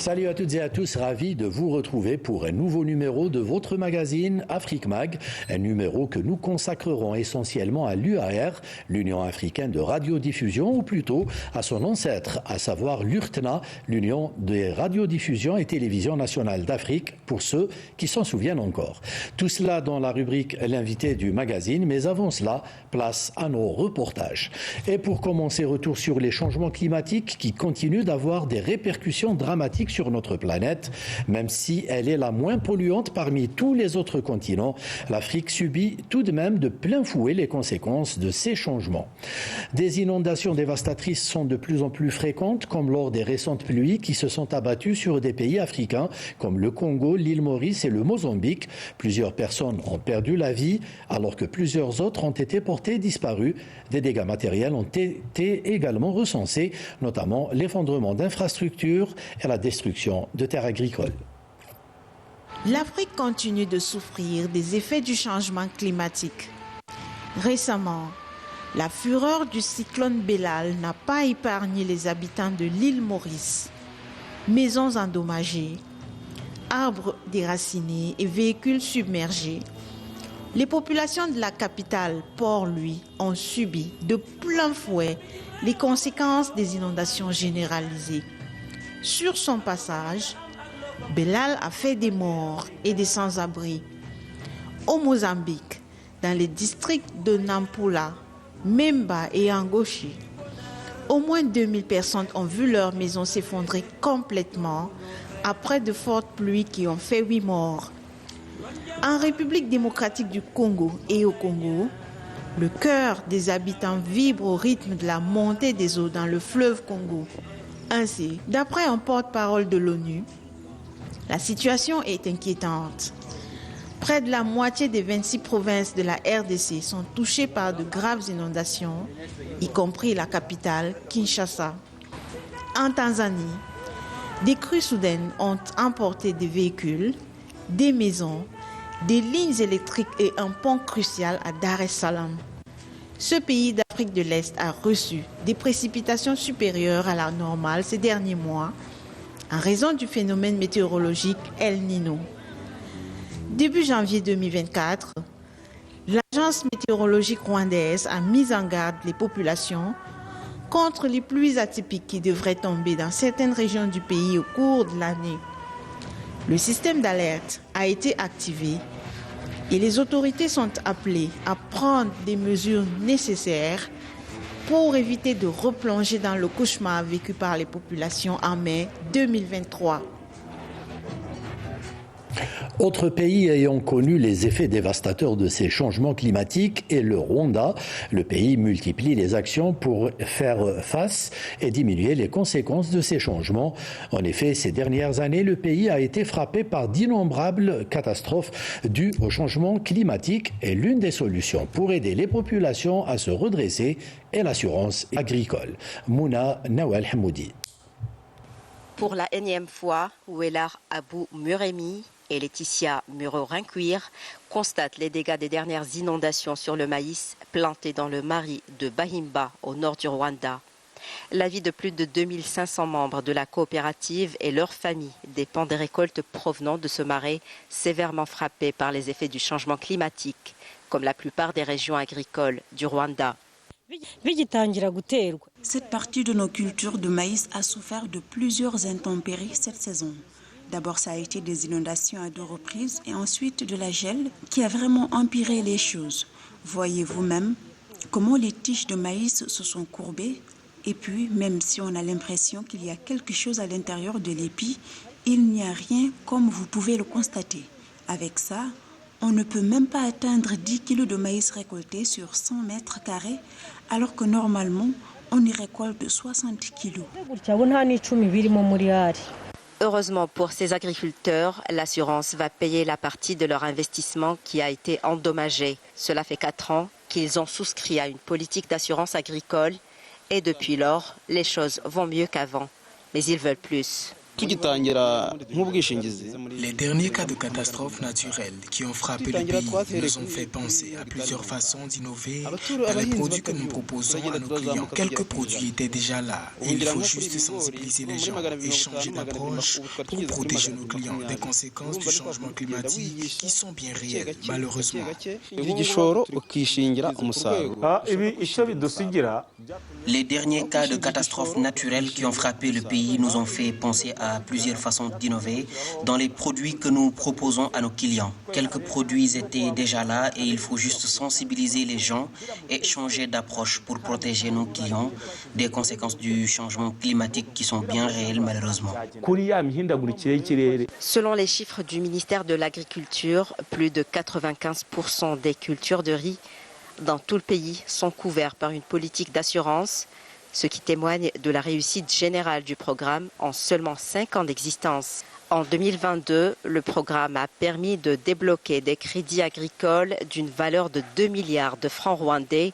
Salut à toutes et à tous, ravi de vous retrouver pour un nouveau numéro de votre magazine Afrique Mag, un numéro que nous consacrerons essentiellement à l'UAR, l'Union africaine de radiodiffusion, ou plutôt à son ancêtre, à savoir l'URTNA, l'Union des radiodiffusions et télévisions nationales d'Afrique, pour ceux qui s'en souviennent encore. Tout cela dans la rubrique L'invité du magazine, mais avant cela, place à nos reportages. Et pour commencer, retour sur les changements climatiques qui continuent d'avoir des répercussions dramatiques sur notre planète. Même si elle est la moins polluante parmi tous les autres continents, l'Afrique subit tout de même de plein fouet les conséquences de ces changements. Des inondations dévastatrices sont de plus en plus fréquentes, comme lors des récentes pluies qui se sont abattues sur des pays africains comme le Congo, l'île Maurice et le Mozambique. Plusieurs personnes ont perdu la vie, alors que plusieurs autres ont été portées disparues. Des dégâts matériels ont été également recensés, notamment l'effondrement d'infrastructures et la destruction de terres agricoles. L'Afrique continue de souffrir des effets du changement climatique. Récemment, la fureur du cyclone Belal n'a pas épargné les habitants de l'île Maurice. Maisons endommagées, arbres déracinés et véhicules submergés. Les populations de la capitale, Port-Louis, ont subi de plein fouet les conséquences des inondations généralisées. Sur son passage, Belal a fait des morts et des sans-abri. Au Mozambique, dans les districts de Nampula, Memba et Angochi, au moins 2000 personnes ont vu leurs maisons s'effondrer complètement après de fortes pluies qui ont fait 8 morts. En République démocratique du Congo et au Congo, le cœur des habitants vibre au rythme de la montée des eaux dans le fleuve Congo. Ainsi, d'après un porte-parole de l'ONU, la situation est inquiétante. Près de la moitié des 26 provinces de la RDC sont touchées par de graves inondations, y compris la capitale, Kinshasa. En Tanzanie, des crues soudaines ont emporté des véhicules, des maisons, des lignes électriques et un pont crucial à Dar es Salaam. Ce pays d'Afrique de l'Est a reçu des précipitations supérieures à la normale ces derniers mois en raison du phénomène météorologique El Niño. Début janvier 2024, l'agence météorologique rwandaise a mis en garde les populations contre les pluies atypiques qui devraient tomber dans certaines régions du pays au cours de l'année. Le système d'alerte a été activé et les autorités sont appelées à prendre des mesures nécessaires pour éviter de replonger dans le cauchemar vécu par les populations en mai 2023. Autre pays ayant connu les effets dévastateurs de ces changements climatiques est le Rwanda. Le pays multiplie les actions pour faire face et diminuer les conséquences de ces changements. En effet, ces dernières années, le pays a été frappé par d'innombrables catastrophes dues au changement climatique et l'une des solutions pour aider les populations à se redresser est l'assurance agricole. Mouna Nawal Hamoudi. Pour la énième fois, Ouelar Abou Muremi et Laetitia Muro-Rincuir constatent les dégâts des dernières inondations sur le maïs planté dans le marais de Bahimba au nord du Rwanda. La vie de plus de 2500 membres de la coopérative et leurs familles dépend des récoltes provenant de ce marais sévèrement frappé par les effets du changement climatique, comme la plupart des régions agricoles du Rwanda. Cette partie de nos cultures de maïs a souffert de plusieurs intempéries cette saison. D'abord, ça a été des inondations à 2 reprises et ensuite de la gel qui a vraiment empiré les choses. Voyez vous-même comment les tiges de maïs se sont courbées. Et puis, même si on a l'impression qu'il y a quelque chose à l'intérieur de l'épi, il n'y a rien comme vous pouvez le constater. Avec ça, on ne peut même pas atteindre 10 kg de maïs récoltés sur 100 mètres carrés, alors que normalement, on y récolte 60 kg. Heureusement pour ces agriculteurs, l'assurance va payer la partie de leur investissement qui a été endommagé. Cela fait 4 ans qu'ils ont souscrit à une politique d'assurance agricole et depuis lors, les choses vont mieux qu'avant. Mais ils veulent plus. Les derniers cas de catastrophes naturelles qui ont frappé le pays nous ont fait penser à plusieurs façons d'innover dans les produits que nous proposons à nos clients. Quelques produits étaient déjà là et il faut juste sensibiliser les gens et changer d'approche pour protéger nos clients des conséquences du changement climatique qui sont bien réelles, malheureusement. Les derniers cas de catastrophes naturelles qui ont frappé le pays nous ont fait penser à plusieurs façons d'innover dans les produits que nous proposons à nos clients. Quelques produits étaient déjà là et il faut juste sensibiliser les gens et changer d'approche pour protéger nos clients des conséquences du changement climatique qui sont bien réelles malheureusement. Selon les chiffres du ministère de l'Agriculture, plus de 95% des cultures de riz dans tout le pays sont couverts par une politique d'assurance, ce qui témoigne de la réussite générale du programme en seulement 5 ans d'existence. En 2022, le programme a permis de débloquer des crédits agricoles d'une valeur de 2 milliards de francs rwandais,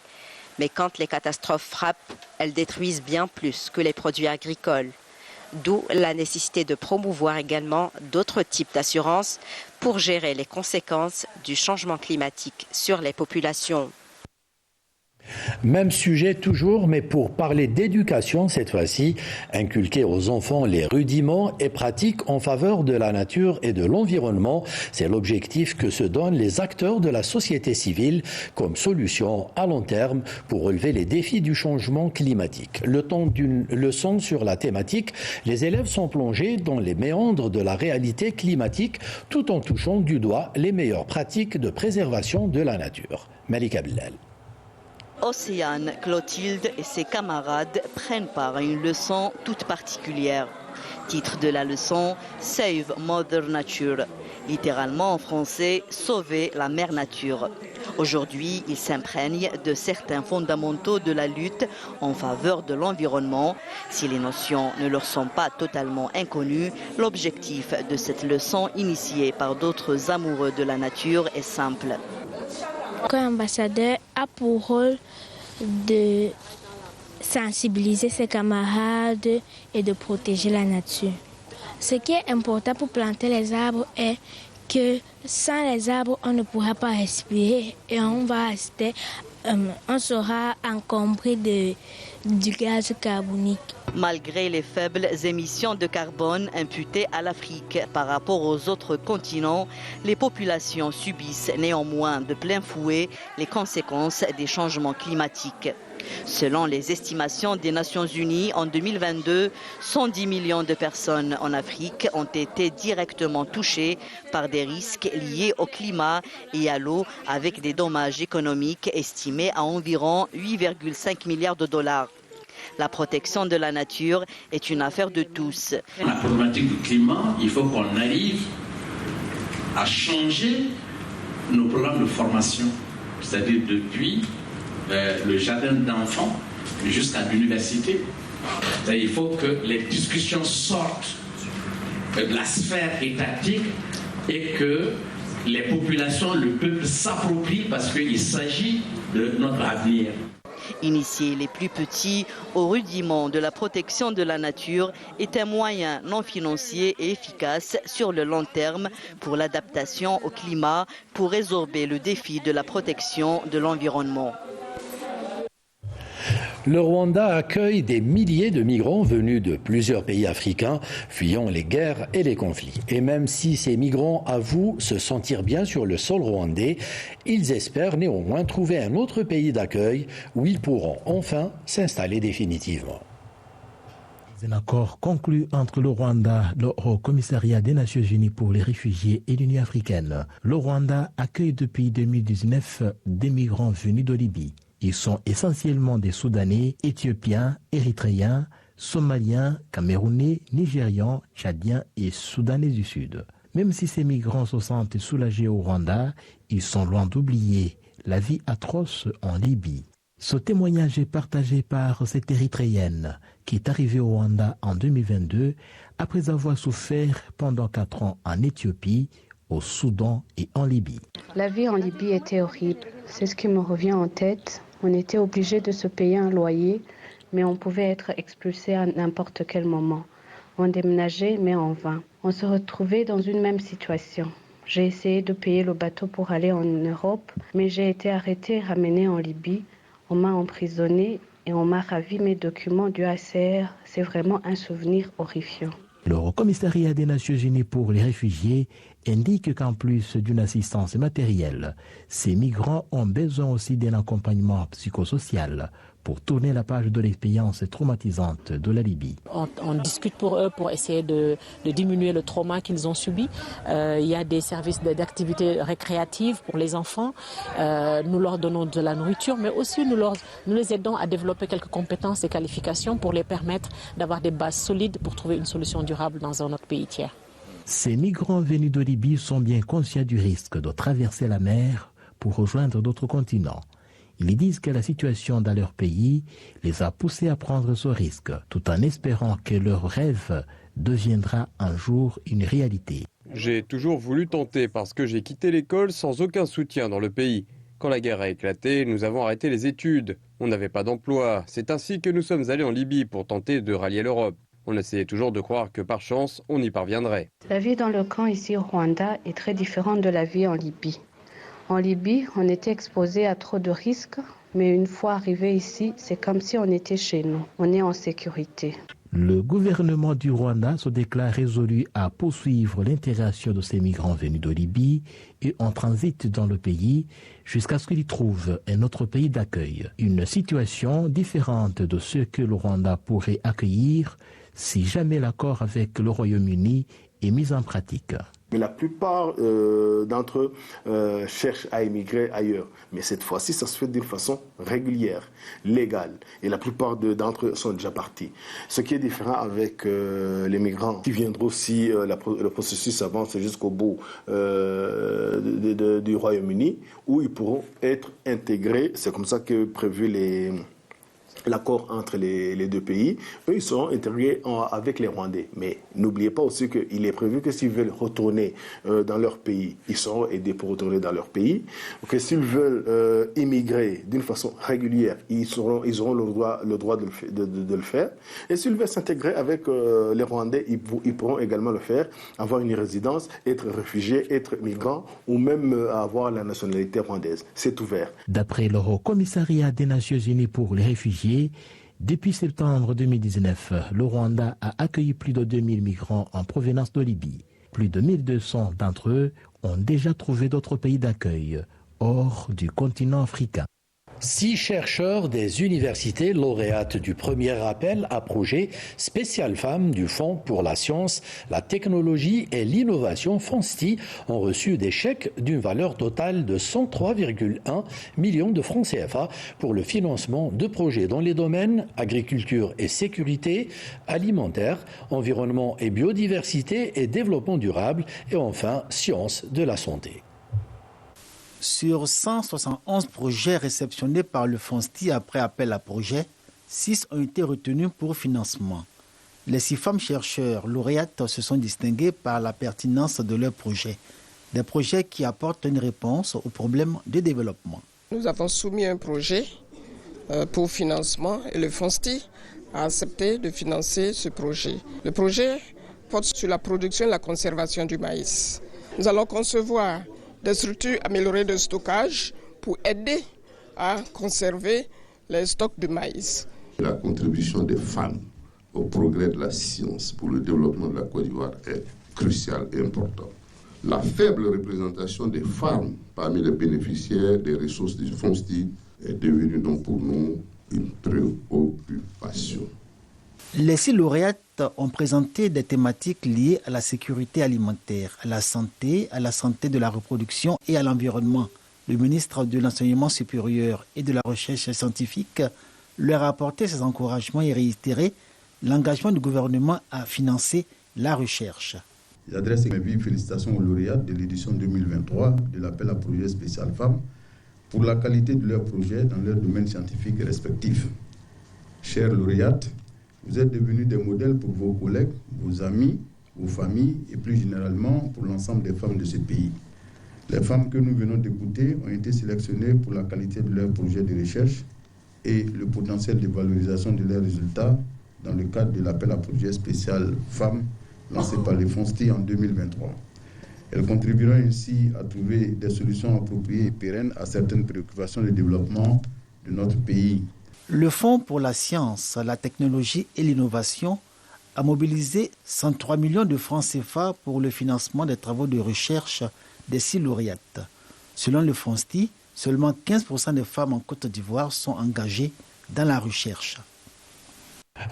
mais quand les catastrophes frappent, elles détruisent bien plus que les produits agricoles. D'où la nécessité de promouvoir également d'autres types d'assurances pour gérer les conséquences du changement climatique sur les populations. Même sujet toujours, mais pour parler d'éducation cette fois-ci, inculquer aux enfants les rudiments et pratiques en faveur de la nature et de l'environnement, c'est l'objectif que se donnent les acteurs de la société civile comme solution à long terme pour relever les défis du changement climatique. Le temps d'une leçon sur la thématique, les élèves sont plongés dans les méandres de la réalité climatique tout en touchant du doigt les meilleures pratiques de préservation de la nature. Malika Bellal. Océane, Clotilde et ses camarades prennent part à une leçon toute particulière. Titre de la leçon, Save Mother Nature. Littéralement en français, sauver la mère nature. Aujourd'hui, ils s'imprègnent de certains fondamentaux de la lutte en faveur de l'environnement. Si les notions ne leur sont pas totalement inconnues, l'objectif de cette leçon initiée par d'autres amoureux de la nature est simple. Comme ambassadeur a pour rôle de sensibiliser ses camarades et de protéger la nature. Ce qui est important pour planter les arbres est que sans les arbres, on ne pourra pas respirer et on sera encombré du gaz carbonique. Malgré les faibles émissions de carbone imputées à l'Afrique par rapport aux autres continents, les populations subissent néanmoins de plein fouet les conséquences des changements climatiques. Selon les estimations des Nations Unies, en 2022, 110 millions de personnes en Afrique ont été directement touchées par des risques liés au climat et à l'eau, avec des dommages économiques estimés à environ 8,5 milliards de dollars. La protection de la nature est une affaire de tous. La problématique du climat, il faut qu'on arrive à changer nos programmes de formation, c'est-à-dire depuis le jardin d'enfants jusqu'à l'université. Il faut que les discussions sortent de la sphère étatique et que les populations, le peuple s'approprient parce qu'il s'agit de notre avenir. Initier les plus petits au rudiment de la protection de la nature est un moyen non financier et efficace sur le long terme pour l'adaptation au climat, pour résorber le défi de la protection de l'environnement. Le Rwanda accueille des milliers de migrants venus de plusieurs pays africains, fuyant les guerres et les conflits. Et même si ces migrants avouent se sentir bien sur le sol rwandais, ils espèrent néanmoins trouver un autre pays d'accueil où ils pourront enfin s'installer définitivement. Un accord conclu entre le Rwanda, le Haut Commissariat des Nations Unies pour les réfugiés et l'Union africaine. Le Rwanda accueille depuis 2019 des migrants venus de Libye. Ils sont essentiellement des Soudanais, Éthiopiens, Érythréens, Somaliens, Camerounais, Nigérians, Tchadiens et Soudanais du Sud. Même si ces migrants se sentent soulagés au Rwanda, ils sont loin d'oublier la vie atroce en Libye. Ce témoignage est partagé par cette Érythréenne qui est arrivée au Rwanda en 2022 après avoir souffert pendant 4 ans en Éthiopie, au Soudan et en Libye. La vie en Libye était horrible. C'est ce qui me revient en tête. On était obligé de se payer un loyer, mais on pouvait être expulsé à n'importe quel moment. On déménageait, mais en vain. On se retrouvait dans une même situation. J'ai essayé de payer le bateau pour aller en Europe, mais j'ai été arrêtée et ramenée en Libye. On m'a emprisonnée et on m'a ravi mes documents du HCR. C'est vraiment un souvenir horrifiant. Le Haut Commissariat des Nations Unies pour les réfugiés indique qu'en plus d'une assistance matérielle, ces migrants ont besoin aussi d'un accompagnement psychosocial pour tourner la page de l'expérience traumatisante de la Libye. On discute pour eux pour essayer de diminuer le trauma qu'ils ont subi. Il y a des services d'activités récréatives pour les enfants. Nous leur donnons de la nourriture, mais aussi nous les aidons à développer quelques compétences et qualifications pour les permettre d'avoir des bases solides pour trouver une solution durable dans un autre pays tiers. Ces migrants venus de Libye sont bien conscients du risque de traverser la mer pour rejoindre d'autres continents. Ils disent que la situation dans leur pays les a poussés à prendre ce risque, tout en espérant que leur rêve deviendra un jour une réalité. J'ai toujours voulu tenter parce que j'ai quitté l'école sans aucun soutien dans le pays. Quand la guerre a éclaté, nous avons arrêté les études. On n'avait pas d'emploi. C'est ainsi que nous sommes allés en Libye pour tenter de rallier l'Europe. On essayait toujours de croire que par chance, on y parviendrait. La vie dans le camp ici au Rwanda est très différente de la vie en Libye. En Libye, on était exposé à trop de risques, mais une fois arrivé ici, c'est comme si on était chez nous. On est en sécurité. Le gouvernement du Rwanda se déclare résolu à poursuivre l'intégration de ces migrants venus de Libye et en transit dans le pays jusqu'à ce qu'ils trouvent un autre pays d'accueil. Une situation différente de ce que le Rwanda pourrait accueillir si jamais l'accord avec le Royaume-Uni est mis en pratique. Mais la plupart d'entre eux cherchent à émigrer ailleurs. Mais cette fois-ci, ça se fait d'une façon régulière, légale. Et la plupart d'entre eux sont déjà partis. Ce qui est différent avec les migrants qui viendront si le processus avance jusqu'au bout du Royaume-Uni, où ils pourront être intégrés. C'est comme ça que prévu l'accord entre les deux pays. Eux, ils seront intégrés avec les Rwandais. Mais n'oubliez pas aussi qu'il est prévu que s'ils veulent retourner dans leur pays, ils seront aidés pour retourner dans leur pays. Que s'ils veulent immigrer d'une façon régulière, ils auront le droit de le faire. Et s'ils veulent s'intégrer avec les Rwandais, ils pourront également le faire, avoir une résidence, être réfugiés, être migrants ou même avoir la nationalité rwandaise. C'est ouvert. D'après le Haut Commissariat des Nations Unies pour les réfugiés, depuis septembre 2019, le Rwanda a accueilli plus de 2000 migrants en provenance de Libye. Plus de 1200 d'entre eux ont déjà trouvé d'autres pays d'accueil hors du continent africain. 6 chercheurs des universités lauréates du premier appel à projet spécial femmes du Fonds pour la science, la technologie et l'innovation FONSTI ont reçu des chèques d'une valeur totale de 103,1 millions de francs CFA pour le financement de projets dans les domaines agriculture et sécurité, alimentaire, environnement et biodiversité et développement durable et enfin sciences de la santé. Sur 171 projets réceptionnés par le FONSTI après appel à projet, 6 ont été retenus pour financement. Les 6 femmes chercheurs lauréates se sont distinguées par la pertinence de leurs projets. Des projets qui apportent une réponse aux problèmes de développement. Nous avons soumis un projet pour financement et le FONSTI a accepté de financer ce projet. Le projet porte sur la production et la conservation du maïs. Nous allons concevoir des structures améliorées de stockage pour aider à conserver les stocks de maïs. La contribution des femmes au progrès de la science pour le développement de la Côte d'Ivoire est cruciale et importante. La faible représentation des femmes parmi les bénéficiaires des ressources du FONSTI est devenue donc pour nous une préoccupation. Les 6 lauréates ont présenté des thématiques liées à la sécurité alimentaire, à la santé de la reproduction et à l'environnement. Le ministre de l'Enseignement supérieur et de la Recherche scientifique leur a apporté ses encouragements et réitéré l'engagement du gouvernement à financer la recherche. J'adresse mes vives félicitations aux lauréats de l'édition 2023 de l'appel à projet spécial femmes pour la qualité de leurs projets dans leurs domaines scientifiques respectifs. Chers lauréates, vous êtes devenus des modèles pour vos collègues, vos amis, vos familles et plus généralement pour l'ensemble des femmes de ce pays. Les femmes que nous venons d'écouter ont été sélectionnées pour la qualité de leurs projets de recherche et le potentiel de valorisation de leurs résultats dans le cadre de l'appel à projet spécial Femmes lancé par les FONSTI en 2023. Elles contribueront ainsi à trouver des solutions appropriées et pérennes à certaines préoccupations de développement de notre pays. Le Fonds pour la science, la technologie et l'innovation a mobilisé 103 millions de francs CFA pour le financement des travaux de recherche des 6 lauréates. Selon le FONSTI, seulement 15% des femmes en Côte d'Ivoire sont engagées dans la recherche.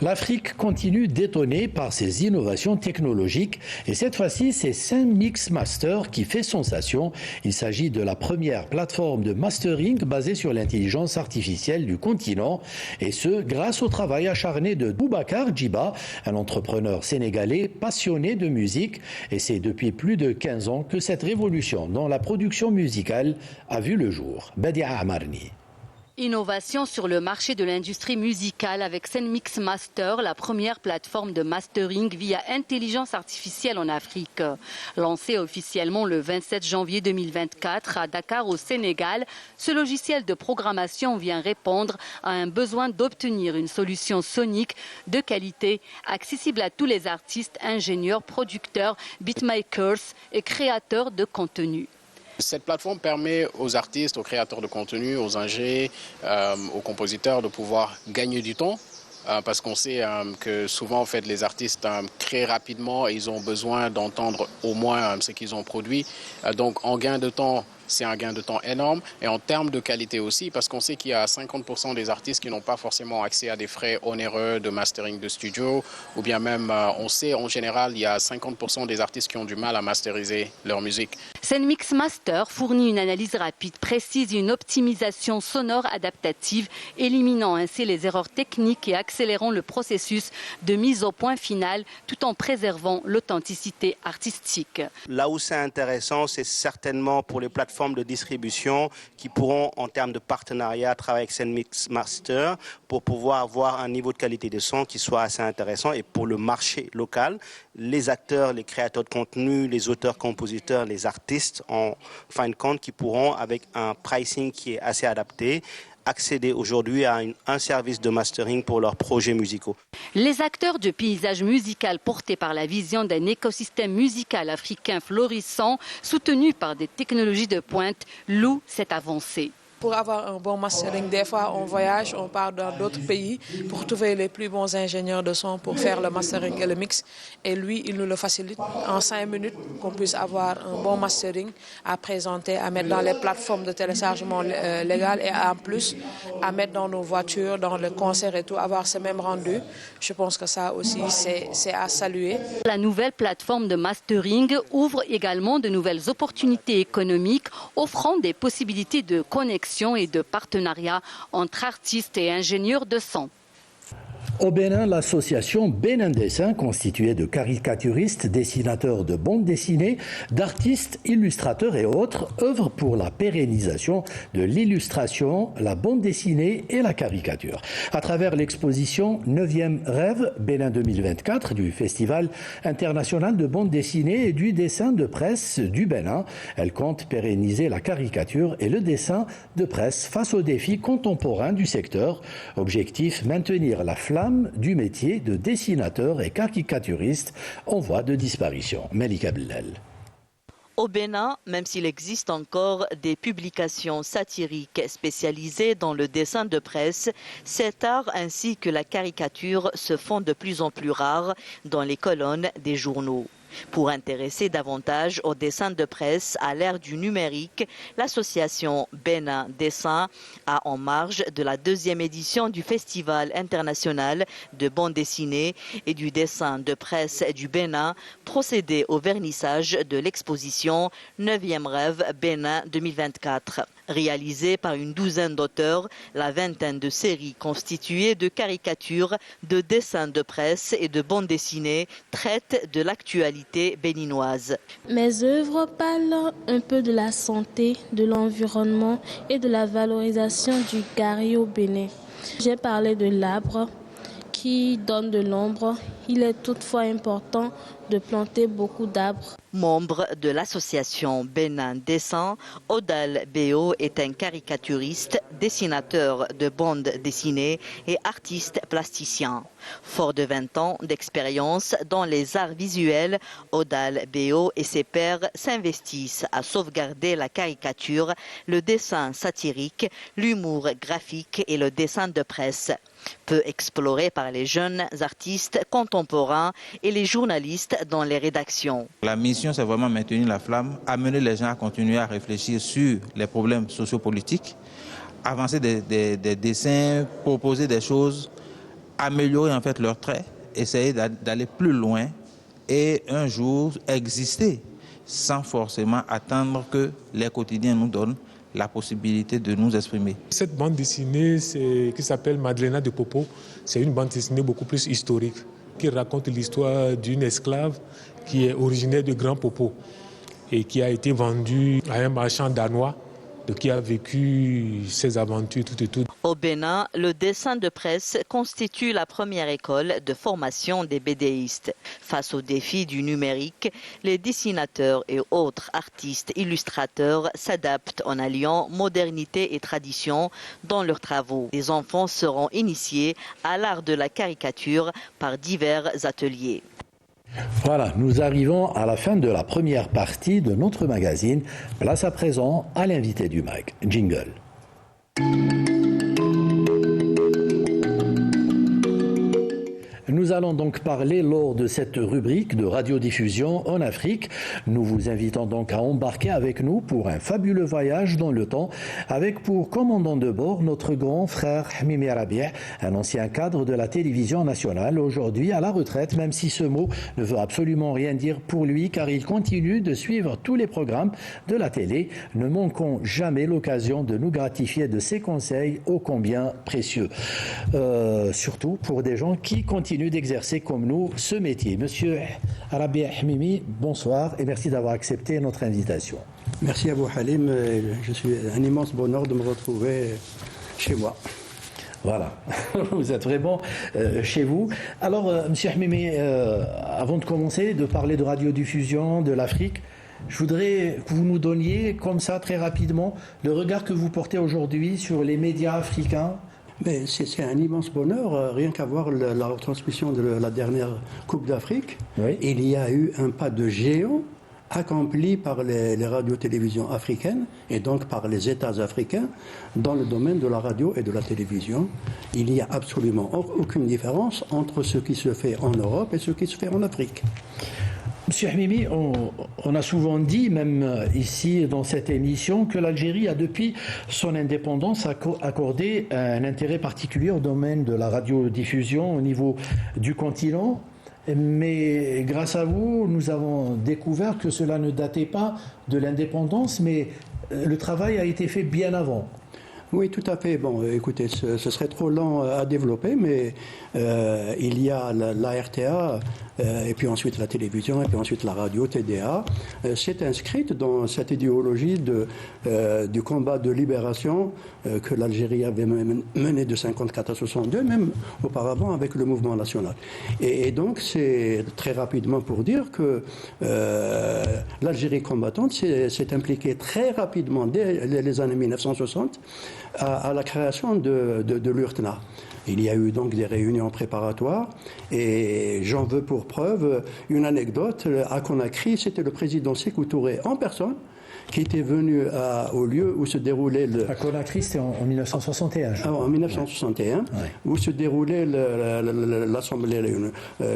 L'Afrique continue d'étonner par ses innovations technologiques et cette fois-ci, c'est SynMix Master qui fait sensation. Il s'agit de la première plateforme de mastering basée sur l'intelligence artificielle du continent et ce, grâce au travail acharné de Boubacar Djiba, un entrepreneur sénégalais passionné de musique et c'est depuis plus de 15 ans que cette révolution dans la production musicale a vu le jour. Badia Amarni. Innovation sur le marché de l'industrie musicale avec SynMix Master, la première plateforme de mastering via intelligence artificielle en Afrique. Lancé officiellement le 27 janvier 2024 à Dakar au Sénégal, ce logiciel de programmation vient répondre à un besoin d'obtenir une solution sonique de qualité accessible à tous les artistes, ingénieurs, producteurs, beatmakers et créateurs de contenu. Cette plateforme permet aux artistes, aux créateurs de contenu, aux ingés, aux compositeurs de pouvoir gagner du temps. Parce qu'on sait que souvent en fait, les artistes créent rapidement et ils ont besoin d'entendre au moins ce qu'ils ont produit. Donc en gain de temps, c'est un gain de temps énorme et en termes de qualité aussi parce qu'on sait qu'il y a 50% des artistes qui n'ont pas forcément accès à des frais onéreux de mastering de studio ou bien même on sait en général il y a 50% des artistes qui ont du mal à masteriser leur musique. SynMix Master fournit une analyse rapide, précise et une optimisation sonore adaptative, éliminant ainsi les erreurs techniques et accélérant le processus de mise au point final tout en préservant l'authenticité artistique. Là où c'est intéressant, c'est certainement pour les plateformes de distribution qui pourront, en termes de partenariat, travailler avec SynMix Master pour pouvoir avoir un niveau de qualité de son qui soit assez intéressant. Et pour le marché local, les acteurs, les créateurs de contenu, les auteurs, compositeurs, les artistes, en fin de compte, qui pourront, avec un pricing qui est assez adapté, accéder aujourd'hui à un service de mastering pour leurs projets musicaux. Les acteurs du paysage musical portés par la vision d'un écosystème musical africain florissant, soutenu par des technologies de pointe, louent cette avancée. Pour avoir un bon mastering, des fois on voyage, on part dans d'autres pays pour trouver les plus bons ingénieurs de son pour faire le mastering et le mix. Et lui, il nous le facilite en 5 minutes qu'on puisse avoir un bon mastering à présenter, à mettre dans les plateformes de téléchargement légales et en plus à mettre dans nos voitures, dans le concert et tout, avoir ce même rendu. Je pense que ça aussi, c'est à saluer. La nouvelle plateforme de mastering ouvre également de nouvelles opportunités économiques, offrant des possibilités de connexion et de partenariat entre artistes et ingénieurs de son. Au Bénin, l'association Bénin Dessin, constituée de caricaturistes, dessinateurs de bandes dessinées, d'artistes, illustrateurs et autres, œuvre pour la pérennisation de l'illustration, la bande dessinée et la caricature. À travers l'exposition 9e Rêve Bénin 2024 du Festival international de bande dessinée et du dessin de presse du Bénin, elle compte pérenniser la caricature et le dessin de presse face aux défis contemporains du secteur. Objectif, maintenir la flamme du métier de dessinateur et caricaturiste en voie de disparition. Malika Bellal. Au Bénin, même s'il existe encore des publications satiriques spécialisées dans le dessin de presse, cet art ainsi que la caricature se font de plus en plus rares dans les colonnes des journaux. Pour intéresser davantage au dessin de presse à l'ère du numérique, l'association Bénin Dessin a, en marge de la 2e édition du Festival international de bande dessinée et du dessin de presse du Bénin, procédé au vernissage de l'exposition 9e Rêve Bénin 2024. Réalisée par une douzaine d'auteurs, la vingtaine de séries constituées de caricatures, de dessins de presse et de bandes dessinées traitent de l'actualité béninoise. Mes œuvres parlent un peu de la santé, de l'environnement et de la valorisation du gari au Bénin. J'ai parlé de l'arbre qui donne de l'ombre. Il est toutefois important de planter beaucoup d'arbres. Membre de l'association Bénin Dessin, Odal Béo est un caricaturiste, dessinateur de bandes dessinées et artiste plasticien. Fort de 20 ans d'expérience dans les arts visuels, Odal Béo et ses pairs s'investissent à sauvegarder la caricature, le dessin satirique, l'humour graphique et le dessin de presse. Peu exploré par les jeunes artistes contemporains et les journalistes dans les rédactions. La mission, c'est vraiment maintenir la flamme, amener les gens à continuer à réfléchir sur les problèmes sociopolitiques, avancer des dessins, proposer des choses, améliorer en fait leurs traits, essayer d'aller plus loin et un jour exister sans forcément attendre que les quotidiens nous donnent la possibilité de nous exprimer. Cette bande dessinée qui s'appelle Madeleina de Popo, c'est une bande dessinée beaucoup plus historique qui raconte l'histoire d'une esclave qui est originaire de Grand Popo et qui a été vendue à un marchand danois qui a vécu ses aventures tout et tout. Au Bénin, le dessin de presse constitue la première école de formation des BDistes. Face aux défis du numérique, les dessinateurs et autres artistes illustrateurs s'adaptent en alliant modernité et tradition dans leurs travaux. Les enfants seront initiés à l'art de la caricature par divers ateliers. Voilà, nous arrivons à la fin de la première partie de notre magazine. Place à présent à l'invité du MAG. Jingle. Nous allons donc parler lors de cette rubrique de radiodiffusion en Afrique. Nous vous invitons donc à embarquer avec nous pour un fabuleux voyage dans le temps avec pour commandant de bord notre grand frère Hamimi Rabi', un ancien cadre de la télévision nationale, aujourd'hui à la retraite, même si ce mot ne veut absolument rien dire pour lui car il continue de suivre tous les programmes de la télé. Ne manquons jamais l'occasion de nous gratifier de ses conseils ô combien précieux. Surtout pour des gens qui continuent d'exercer comme nous ce métier. Monsieur Rabi' Hamimi, bonsoir et merci d'avoir accepté notre invitation. Merci à vous Halim, je suis un immense bonheur de me retrouver chez moi. Voilà, vous êtes vraiment chez vous. Alors, monsieur Hamimi, avant de commencer, de parler de radiodiffusion, de l'Afrique, je voudrais que vous nous donniez, comme ça, très rapidement, le regard que vous portez aujourd'hui sur les médias africains. Mais c'est un immense bonheur, rien qu'à voir la retransmission de la dernière Coupe d'Afrique. Oui. Il y a eu un pas de géant accompli par les radios-télévisions africaines et donc par les États africains dans le domaine de la radio et de la télévision. Il n'y a absolument aucune différence entre ce qui se fait en Europe et ce qui se fait en Afrique. Monsieur Hamimi, on a souvent dit, même ici dans cette émission, que l'Algérie a depuis son indépendance accordé un intérêt particulier au domaine de la radiodiffusion au niveau du continent. Mais grâce à vous, nous avons découvert que cela ne datait pas de l'indépendance, mais le travail a été fait bien avant. Oui, tout à fait. Bon, écoutez, ce serait trop lent à développer, mais il y a la RTA, et puis ensuite la télévision, et puis ensuite la radio, TDA. C'est inscrite dans cette idéologie du combat de libération que l'Algérie avait mené de 54 à 62, même auparavant avec le mouvement national. Et donc, c'est très rapidement pour dire que l'Algérie combattante s'est impliquée très rapidement, dès les années 1960, à la création de l'URTNA. Il y a eu donc des réunions préparatoires et j'en veux pour preuve une anecdote. À Conakry, c'était le président Sékou Touré en personne qui était venu au lieu où se déroulait À Conakry, c'était en 1961. En 1961, ouais. Où se déroulait l'Assemblée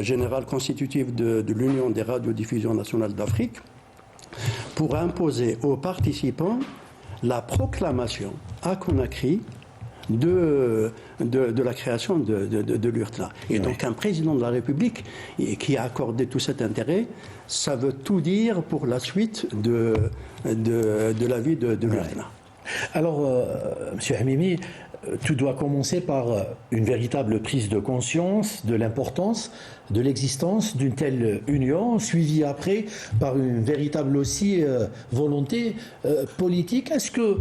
générale constitutive de l'Union des radiodiffusions nationales d'Afrique pour imposer aux participants la proclamation à Conakry de la création de l'URTNA. Et donc un président de la République qui a accordé tout cet intérêt, ça veut tout dire pour la suite de la vie de l'URTNA. Alors, M. Hamimi, tout doit commencer par une véritable prise de conscience de l'importance de l'existence d'une telle union, suivie après par une véritable aussi volonté politique. Est-ce que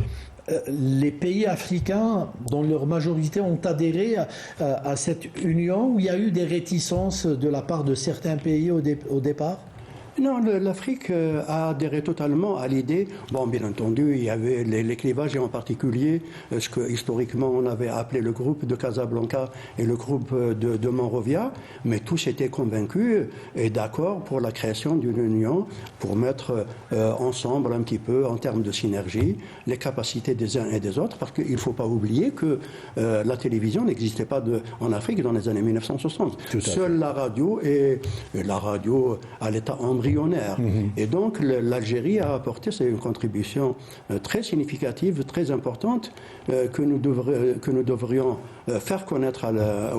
les pays africains, dans leur majorité, ont adhéré à cette union où il y a eu des réticences de la part de certains pays au départ ? Non, l'Afrique a adhéré totalement à l'idée. Bon, bien entendu, il y avait les clivages, et en particulier ce que historiquement on avait appelé le groupe de Casablanca et le groupe de Monrovia, mais tous étaient convaincus et d'accord pour la création d'une union, pour mettre ensemble un petit peu, en termes de synergie, les capacités des uns et des autres, parce qu'il ne faut pas oublier que la télévision n'existait pas en Afrique dans les années 1960. Seule la radio et la radio à l'état embryonnaire. Et donc l'Algérie a apporté une contribution très significative, très importante, que nous devrions faire connaître à la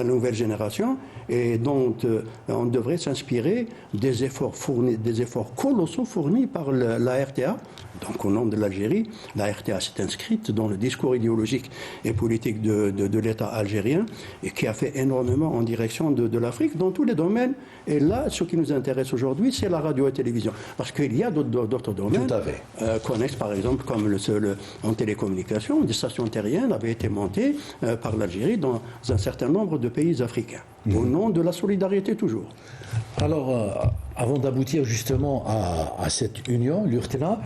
nouvelle génération, et dont on devrait s'inspirer des efforts colossaux fournis par la RTA. Donc au nom de l'Algérie, la RTA s'est inscrite dans le discours idéologique et politique de l'État algérien, et qui a fait énormément en direction de l'Afrique dans tous les domaines. Et là, ce qui nous intéresse aujourd'hui, c'est la radio et la télévision. Parce qu'il y a d'autres domaines connexes, par exemple, comme en télécommunication, des stations terriennes avaient été montées par l'Algérie dans un certain nombre de pays africains, au nom de la solidarité toujours. Alors, avant d'aboutir justement à cette union, l'URTENA,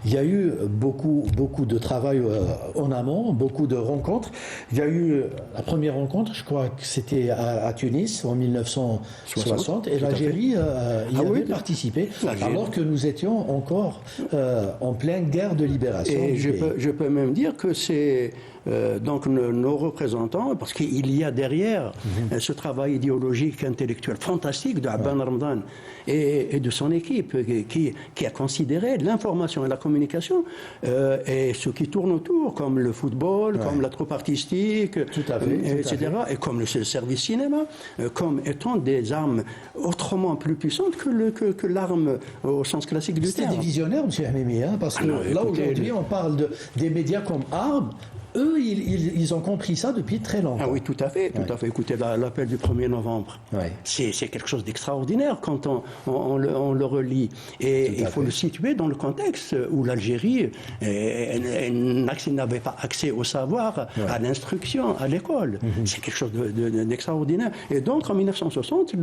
il y a eu beaucoup de travail en amont, beaucoup de rencontres. Il y a eu la première rencontre, je crois que c'était à Tunis en 1960, et l'Algérie y avait participé, alors que nous étions encore en pleine guerre de libération. Et je peux même dire que c'est donc nos représentants, parce qu'il y a derrière ce travail idéologique, intellectuel fantastique de Abban Ramadan et de son équipe, qui a considéré l'information et la communication et ce qui tourne autour, comme le football, comme la troupe artistique, etc., et comme le service cinéma, comme étant des armes autrement plus puissantes que l'arme au sens classique du terme. C'était des visionnaires, M. Hamimi, parce que là aujourd'hui on parle des médias comme armes. Eux, ils ont compris ça depuis très longtemps. Ah oui, tout à fait. Écoutez, l'appel du 1er novembre, c'est quelque chose d'extraordinaire quand on le relit. Et il faut le situer dans le contexte où l'Algérie n'avait pas accès au savoir, à l'instruction, à l'école. C'est quelque chose d'extraordinaire. Et donc, en 1960,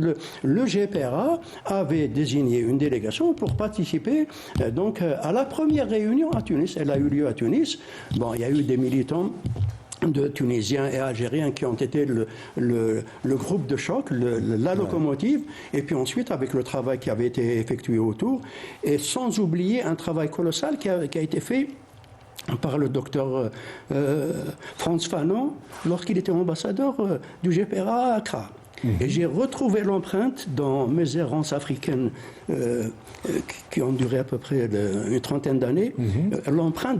le GPRA avait désigné une délégation pour participer donc, à la première réunion à Tunis. Elle a eu lieu à Tunis. Bon, il y a eu des militants de Tunisiens et Algériens qui ont été le groupe de choc, la locomotive, et puis ensuite avec le travail qui avait été effectué autour, et sans oublier un travail colossal qui a été fait par le docteur Frantz Fanon lorsqu'il était ambassadeur du GPRA à Accra. Et j'ai retrouvé l'empreinte dans mes errances africaines qui ont duré à peu près une trentaine d'années, l'empreinte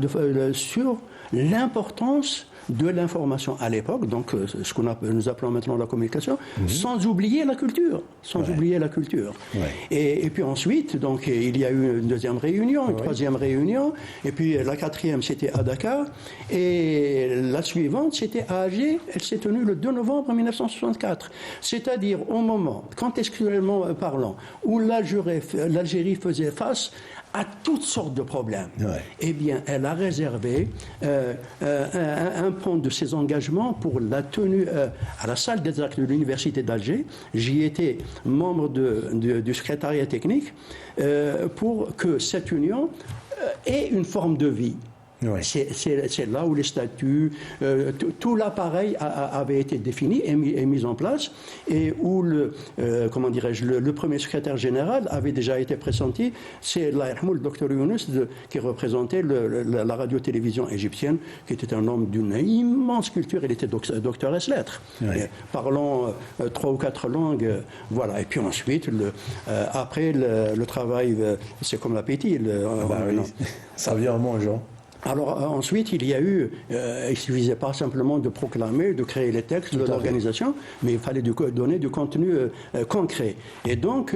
sur l'importance de l'information à l'époque, donc ce que nous appelons maintenant la communication, sans oublier la culture. Et puis ensuite, donc, il y a eu une deuxième réunion, une troisième réunion, et puis la quatrième, c'était à Dakar, et la suivante, c'était à Alger. Elle s'est tenue le 2 novembre 1964. C'est-à-dire au moment, contextuellement parlant, où l'Algérie faisait face à toutes sortes de problèmes. Eh bien, elle a réservé un point de ses engagements pour la tenue à la salle des actes de l'Université d'Alger. J'y étais membre du secrétariat technique pour que cette union ait une forme de vie. C'est là où les statuts, tout l'appareil avait été défini et mis en place, et où le premier secrétaire général avait déjà été pressenti. C'est le docteur Younous qui représentait la radio-télévision égyptienne, qui était un homme d'une immense culture. Il était docteur ès lettres, parlant 3 ou 4 langues. Voilà. Et puis ensuite, après le travail, c'est comme l'appétit. Ça vient en mangeant. Alors ensuite, il y a eu, il ne suffisait pas simplement de proclamer, de créer les textes de l'organisation, mais il fallait donner du contenu concret. Et donc,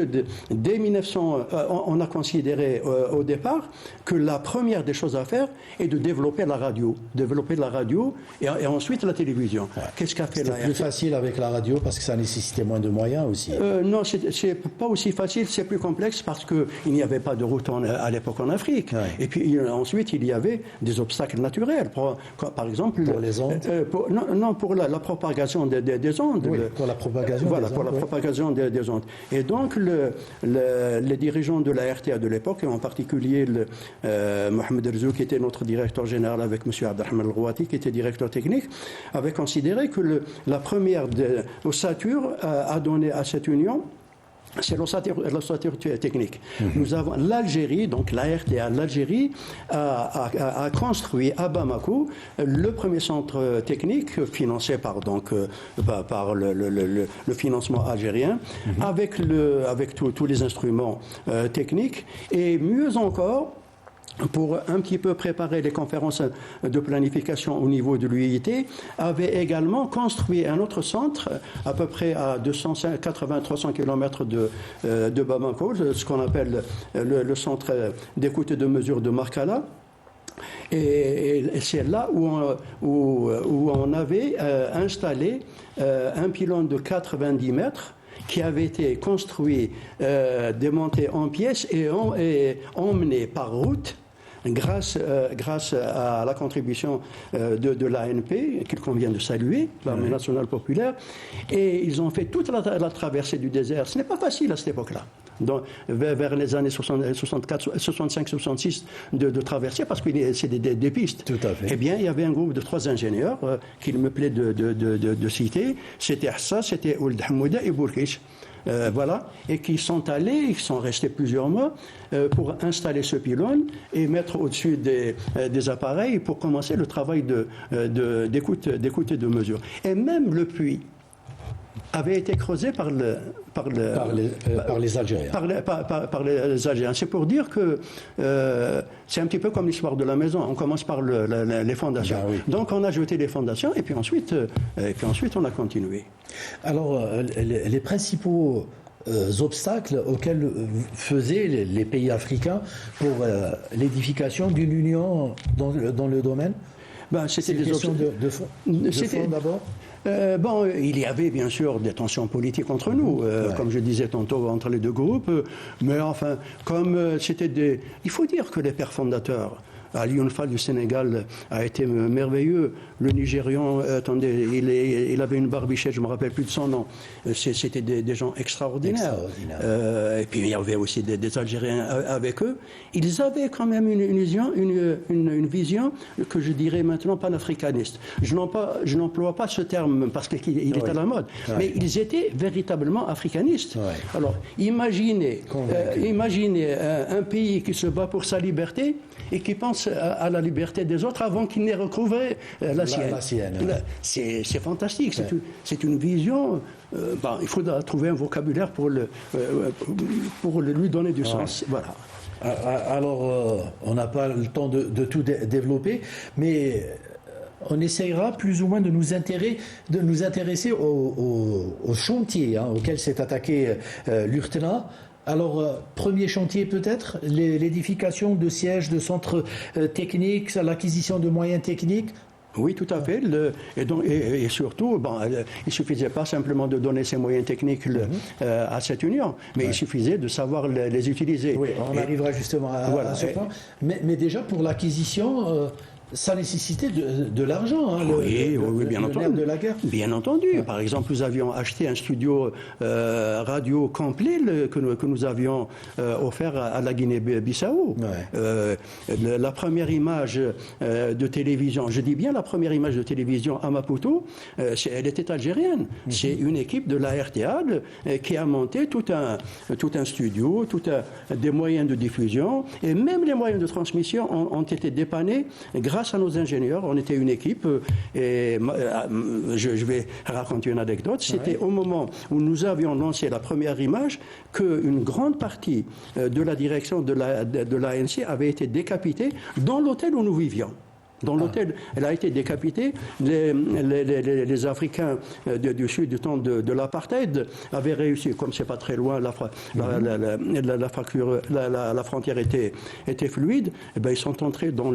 dès 1900, on a considéré au départ que la première des choses à faire est de développer la radio et ensuite la télévision. Qu'est-ce qu'a fait la RTA ? C'est plus facile avec la radio parce que ça nécessitait moins de moyens aussi. Non, c'est pas aussi facile, c'est plus complexe parce qu'il n'y avait pas de route à l'époque en Afrique. Et puis ensuite, il y avait des obstacles naturels. Par exemple, pour les ondes. Pour la propagation des ondes. Oui, pour la propagation voilà, des pour ondes. La propagation des ondes. Et donc, les dirigeants de la RTA de l'époque, et en particulier Mohamed Rzou, qui était notre directeur général, avec M. Abdelrahman El-Rouati, qui était directeur technique, avaient considéré que la première ossature a donné à cette union, c'est l'ossature technique. Nous avons l'Algérie, donc la RTA, l'Algérie a construit à Bamako le premier centre technique financé par le financement algérien, avec tous les instruments techniques, et mieux encore, pour un petit peu préparer les conférences de planification au niveau de l'UIT, avait également construit un autre centre, à peu près à 280-300 km de Bamako, ce qu'on appelle le centre d'écoute et de mesure de Markala. Et c'est là où on avait installé un pylône de 90 mètres, qui avait été construit, démonté en pièces et emmené par route, grâce à la contribution de l'ANP, qu'il convient de saluer, l'Armée nationale populaire, et ils ont fait toute la traversée du désert. Ce n'est pas facile à cette époque-là, vers les années 65-66, de traverser, parce que c'est des pistes. Tout à fait. Eh bien, il y avait un groupe de 3 ingénieurs qu'il me plaît de citer. C'était Hassa, c'était Ould Hamouda et Bourkish. Voilà, et qui sont allés, ils sont restés plusieurs mois pour installer ce pylône et mettre au-dessus des appareils pour commencer le travail d'écoute et de mesure. Et même le puits avait été creusé par les Algériens. Par les Algériens. C'est pour dire que c'est un petit peu comme l'histoire de la maison. On commence par les fondations. Ben oui. Donc on a jeté les fondations et puis ensuite on a continué. Alors, les principaux obstacles auxquels faisaient les pays africains pour l'édification d'une union dans le domaine, c'était des questions de fond d'abord. Il y avait bien sûr des tensions politiques entre nous, comme je disais tantôt, entre les deux groupes, mais enfin, il faut dire que les pères fondateurs, Alioune Fall du Sénégal a été merveilleux. Le Nigérian, il avait une barbichette, je ne me rappelle plus de son nom. C'était des gens extraordinaires. Et puis il y avait aussi des Algériens avec eux. Ils avaient quand même une vision que je dirais maintenant panafricaniste. Je n'emploie pas ce terme parce qu'il est à la mode, mais ils étaient véritablement africanistes. Alors imaginez un pays qui se bat pour sa liberté et qui pense à la liberté des autres avant qu'il n'ait recouvré la sienne. C'est fantastique, c'est une vision. Il faudra trouver un vocabulaire pour lui donner du sens. Voilà. Alors, on n'a pas le temps de tout développer, mais on essayera plus ou moins de nous intéresser au chantier auquel s'est attaqué l'URTENA. Alors, premier chantier peut-être, l'édification de sièges, de centres techniques, l'acquisition de moyens techniques. Oui, tout à fait. Et surtout, il ne suffisait pas simplement de donner ces moyens techniques à cette union, mais il suffisait de savoir les utiliser. Oui, on arrivera justement à ce point. Mais déjà, pour l'acquisition... ça nécessitait de l'argent, oui, bien entendu. De la guerre. Bien entendu. Par exemple, nous avions acheté un studio radio complet que nous avions offert à la Guinée-Bissau. La première image de télévision, je dis bien la première image de télévision à Maputo, elle était algérienne. C'est une équipe de la RTA qui a monté tout un studio, des moyens de diffusion, et même les moyens de transmission ont été dépannés grâce à nos ingénieurs. On était une équipe, et je vais raconter une anecdote. C'était au moment où nous avions lancé la première image qu'une grande partie de la direction de l'ANC avait été décapitée dans l'hôtel où nous vivions. Dans l'hôtel, elle a été décapitée. Les Africains du sud, du temps de l'apartheid, avaient réussi, comme c'est pas très loin, la frontière était fluide, et bien, ils sont entrés dans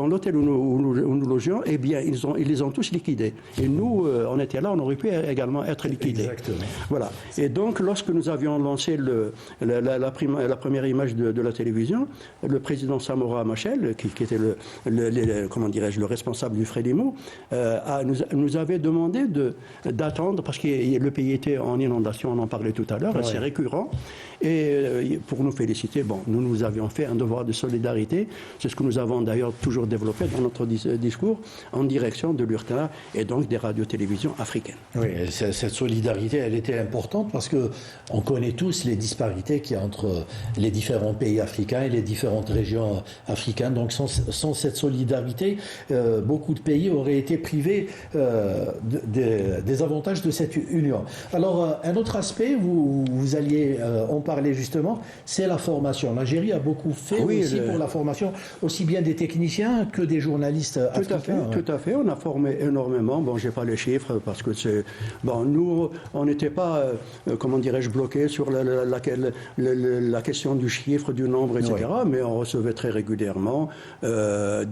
l'hôtel où nous logions, et bien, ils les ont tous liquidés. Et nous, on était là, on aurait pu également être liquidés. Exactement. Voilà. Et donc, lorsque nous avions lancé la première image de la télévision, le président Samora Machel, qui était le responsable du Frélimo, nous avait demandé d'attendre, parce que le pays était en inondation, on en parlait tout à l'heure, c'est récurrent. Et pour nous féliciter, nous avions fait un devoir de solidarité. C'est ce que nous avons d'ailleurs toujours développé dans notre discours en direction de l'URTANA et donc des radios-télévisions africaines. Oui, cette solidarité, elle était importante parce qu'on connaît tous les disparités qu'il y a entre les différents pays africains et les différentes régions africaines. Donc sans cette solidarité, beaucoup de pays auraient été privés des avantages de cette union. Alors, un autre aspect, vous alliez en parler justement, c'est la formation. L'Algérie a beaucoup fait pour la formation, aussi bien des techniciens que des journalistes africains. Tout à fait, on a formé énormément. Bon, j'ai pas les chiffres parce que nous, on n'était pas, bloqués sur la question du chiffre, du nombre, etc. Mais on recevait très régulièrement à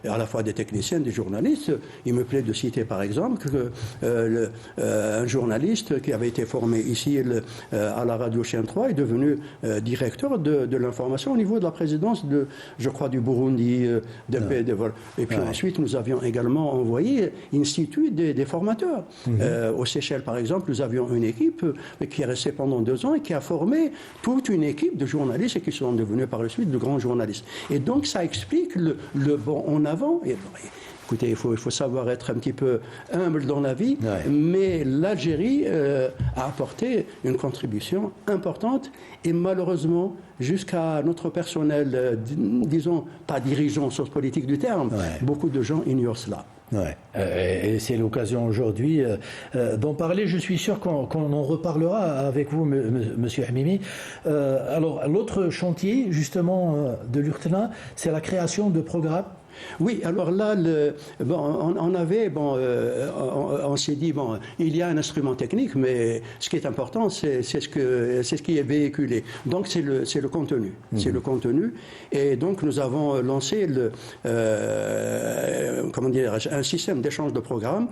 la fois des techniciens, des journalistes. Il me plaît de citer par exemple un journaliste qui avait été formé ici à la radio Chaîne 3 est devenu directeur de l'information au niveau de la présidence du Burundi. Et puis ensuite, nous avions également envoyé, institué des formateurs. Aux Seychelles, par exemple, nous avions une équipe qui est restée pendant 2 ans et qui a formé toute une équipe de journalistes et qui sont devenus par la suite de grands journalistes. Et donc, ça explique le bond en avant. Écoutez, il faut savoir être un petit peu humble dans la vie, mais l'Algérie a apporté une contribution importante et malheureusement, jusqu'à notre personnel, disons, pas dirigeant au sens politique du terme, beaucoup de gens ignorent cela. Et c'est l'occasion aujourd'hui d'en parler. Je suis sûr qu'on en reparlera avec vous, Monsieur Hamimi. Alors, l'autre chantier, justement, de l'URTANA, c'est la création de programmes. Oui, alors là, on s'est dit, il y a un instrument technique, mais ce qui est important, c'est ce qui est véhiculé. Donc, c'est le contenu. C'est le contenu. Et donc, nous avons lancé un système d'échange de programmes,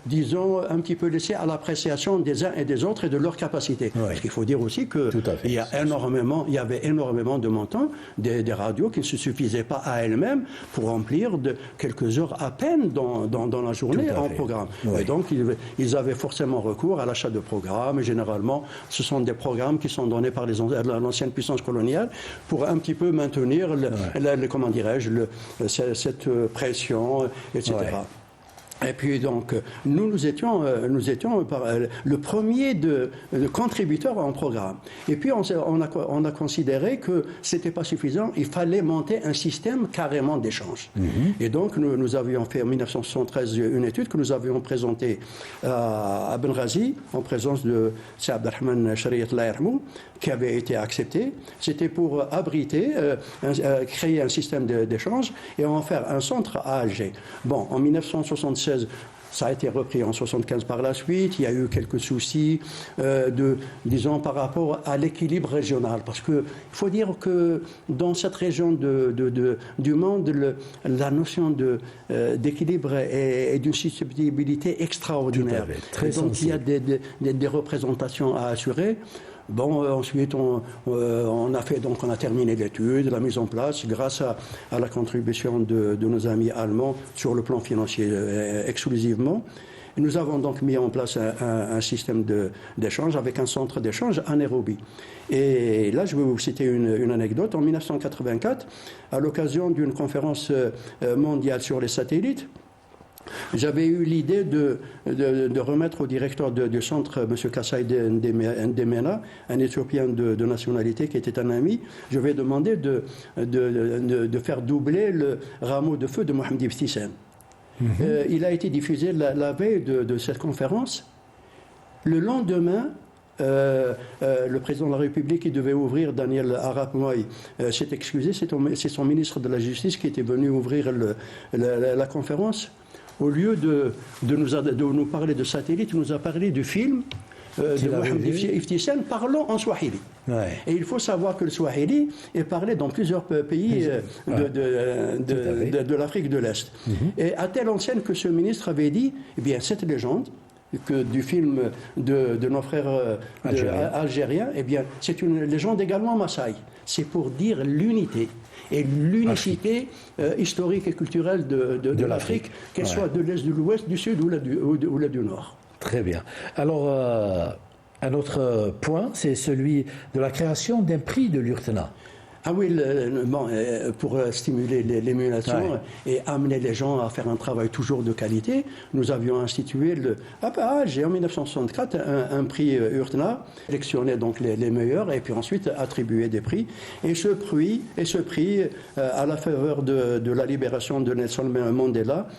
disons, un petit peu laissé à l'appréciation des uns et des autres et de leurs capacités. Parce qu'il faut dire aussi qu'il y avait énormément de montants des radios qui ne se suffisaient pas à elles-mêmes pour remplir de quelques heures à peine dans la journée en programme. Et donc, ils avaient forcément recours à l'achat de programmes. Et généralement, ce sont des programmes qui sont donnés par l'ancienne puissance coloniale pour un petit peu maintenir cette pression, etc. Et puis donc, nous étions le premier de contributeurs en programme. Et puis on a considéré que c'était pas suffisant, il fallait monter un système carrément d'échange. Et donc nous avions fait en 1973 une étude que nous avions présentée à Benghazi en présence de Sir Abdelrahman Shariyat Laïrmou, qui avait été acceptée. C'était pour abriter, créer un système d'échange et en faire un centre à Alger. Bon, en 1976, ça a été repris en 1975 par la suite. Il y a eu quelques soucis, disons, par rapport à l'équilibre régional. Parce qu'il faut dire que dans cette région du monde, la notion d'équilibre est d'une susceptibilité extraordinaire. Très donc sensible. il y a des représentations à assurer. Bon, ensuite, on a terminé l'étude, la mise en place, grâce à la contribution de nos amis allemands sur le plan financier exclusivement. Et nous avons donc mis en place un système d'échange avec un centre d'échange à Nairobi. Et là, je vais vous citer une anecdote. En 1984, à l'occasion d'une conférence mondiale sur les satellites, j'avais eu l'idée de remettre au directeur du centre, M. Kassai Ndemena, un Éthiopien de nationalité qui était un ami, je vais demander de faire doubler le rameau de feu de Mohamed Ibtissem. Il a été diffusé la veille de cette conférence. Le lendemain, le président de la République qui devait ouvrir, Daniel Arap Moi, s'est excusé. C'est son ministre de la Justice qui était venu ouvrir la conférence. Au lieu de nous parler de satellite, il nous a parlé du film de Mohamed Iftissane parlant en swahili. Ouais. Et il faut savoir que le swahili est parlé dans plusieurs pays de l'Afrique de l'Est. Et à telle enseigne que ce ministre avait dit, eh bien, cette légende du film de nos frères algériens, eh bien, c'est une légende également maasai. C'est pour dire l'unité et l'unicité historique et culturelle de l'Afrique, qu'elle soit de l'Est, de l'Ouest, du Sud ou du Nord. Très bien. Alors, un autre point, c'est celui de la création d'un prix de l'URTNA. Ah oui, pour stimuler l'émulation et amener les gens à faire un travail toujours de qualité, nous avions institué en 1964 un prix URTNA, sélectionné donc les meilleurs et puis ensuite attribué des prix. Et ce prix à la faveur de la libération de Nelson Mandela,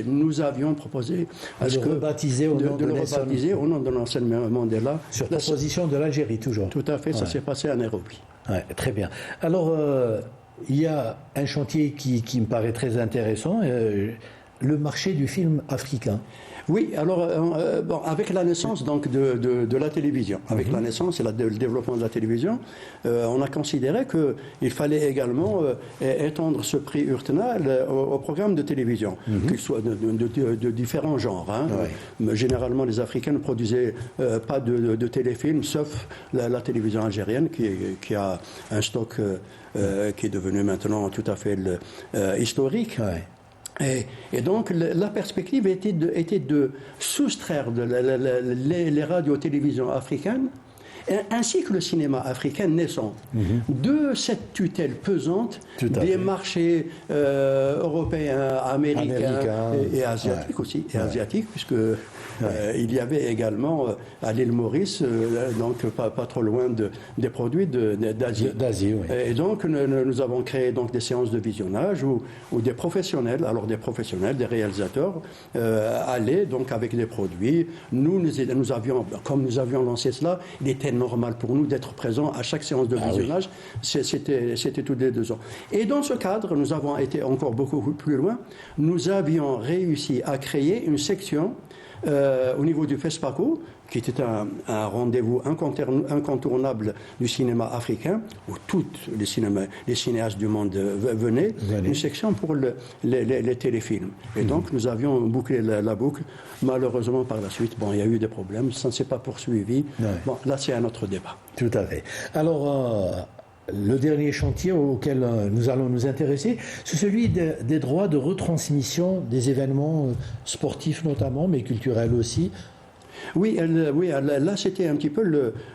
nous avions proposé de le rebaptiser au nom de Nelson Mandela. Sur proposition de l'Algérie, toujours. Tout à fait, ça s'est passé à Nairobi. Ouais, très bien. Alors, il y a un chantier qui me paraît très intéressant, le marché du film africain. Oui, alors avec la naissance donc de la télévision, avec la naissance et le développement de la télévision, on a considéré qu'il fallait également étendre ce prix URTNA au programme de télévision, qu'il soit de différents genres. Généralement, les Africains ne produisaient pas de téléfilms, sauf la télévision algérienne qui a un stock qui est devenu maintenant tout à fait historique. Et donc, la perspective était de soustraire les radios-télévisions africaines, ainsi que le cinéma africain naissant, de cette tutelle pesante des marchés européens, américains et asiatiques aussi, puisque il y avait également à l'île Maurice, donc pas trop loin des produits d'Asie. Et donc nous avons créé donc des séances de visionnage où des professionnels, des réalisateurs allaient donc avec des produits. Nous avions, comme nous avions lancé cela, il était normal pour nous d'être présents à chaque séance de visionnage. C'était tous les 2 ans. Et dans ce cadre, nous avons été encore beaucoup plus loin. Nous avions réussi à créer une section au niveau du FESPACO, qui était un rendez-vous incontournable du cinéma africain, où tous les cinéastes du monde venaient, une section pour les téléfilms. Et donc, nous avions bouclé la boucle. Malheureusement, par la suite, il y a eu des problèmes, ça ne s'est pas poursuivi. Bon, là, c'est un autre débat. Tout à fait. Alors, le dernier chantier auquel nous allons nous intéresser, c'est celui des droits de retransmission des événements sportifs notamment, mais culturels aussi. Oui, là c'était un petit peu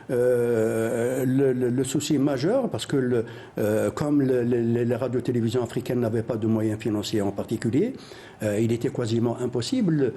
le souci majeur, parce que comme les radios-télévisions africaines n'avaient pas de moyens financiers en particulier, il était quasiment impossible